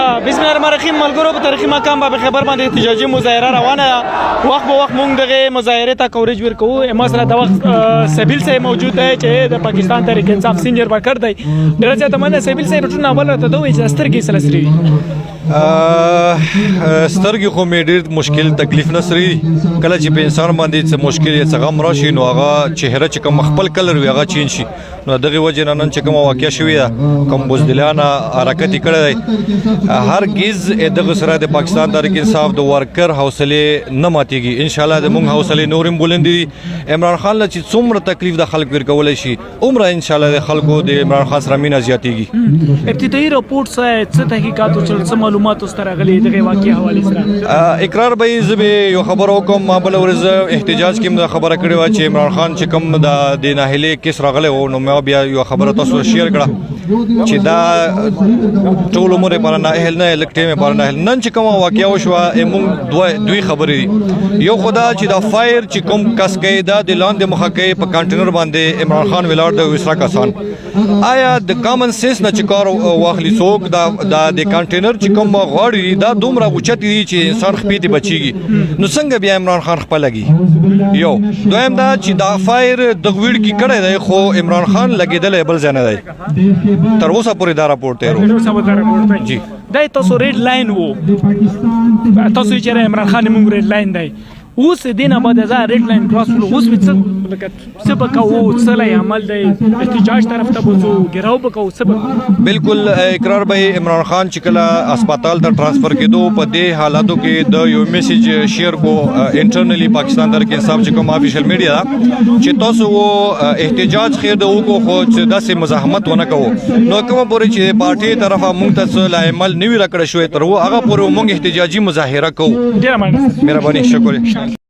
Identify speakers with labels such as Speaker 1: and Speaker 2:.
Speaker 1: بسم الله الرحمن الرحیم ملګرو په تاریخي مقام به خبر باندې احتجاجي مظاهره روانه ده وخت به وخت مونږ دغه مظاهره ته کوریج ورکوو ما سره د وخت سبیل صاحب موجود دی چې د پاکستان تحریک انصاف سینیئر ورکر دی ډېر زیاته مننه سبیل صاحب ټول اول راته دوی چې سترګې سره سري
Speaker 2: سترګې خو مې ډېر مشکل تکلیف نه سري کله چې په انسان باندې څه مشکل څه غم راشي نو هغه چهره چې کوم خپل کلر وي هغه چینج شي نو دغه وجه نن چې کوم واقعیا شوې ده کوم بزدلانه حرکت کړی دی هرگز دغه سره د پاکستان تحریک انصاف د ورکر حوصله نه ماتيږي ان شاء الله د مونږ حوصله نورم بلندي عمران خان له چې څومره تکلیف د خلک ورکول شي عمره ان شاء الله د خلکو د عمران خان سره مینه زیاتېږي
Speaker 1: ابتدایي راپورټ څه تحقیقات او څه معلومات سره غلي دغه واقعیا حواله سره
Speaker 2: اقرار به زه یو خبر وکم ما بل ورځ احتجاج کې د خبره کړې و چې عمران خان چې کوم د ناهلي کیس راغلی و نو ما بیا یو خبره تاسو شیر کړه چې دا ټول عمر پر نه اهل نه لکټې پر نه نن چې کوم واقعیا وشو موږ دوی خبرې یو خدا چې دا فایر چې کوم کس کې دا د لاندې مخکې په کانټینر باندې عمران خان ولاړ د وسرا کسان آیا د کامن سنس نه چې کار واخلي څوک دا د کانټینر چې کوم غواړي دا دومره اوچت دي چې انسان خپېتی بچيږي نو څنګه بیا عمران خان خپل لګي یو دویم دا چې دا فایر د ویډ کې کړه دی خو عمران خان لګیدل بل ځای نه دی تر اوسه پورې دا راپورټ دی جی
Speaker 1: دا تاسو ریډ لاین وو تاسو چې عمران خان موږ ریډ لاین دی اوس دینه بعد دا ریډ لاین کراس اوس څه لکه څه بکاو څه لای عمل دی احتجاج طرف ته بوزو ګراو بکاو څه
Speaker 2: بالکل اقرار به عمران خان چې کله هسپتال ته ترانسفر کېدو په دې حالاتو کې د یو میسج شیر کو انټرنلی پاکستان تحریک انصاف چې کوم افیشل میډیا چې تاسو احتجاج خیر د وکړو خو چې داسې مزاحمت ونه کوو نو کوم پورې چې پارټي طرفه مونږ ته لاعمل نیوی راکړی شوی تر هغه پورې مونږ احتجاجي مظاهره کوو
Speaker 1: ډیر
Speaker 2: مهرباني شکر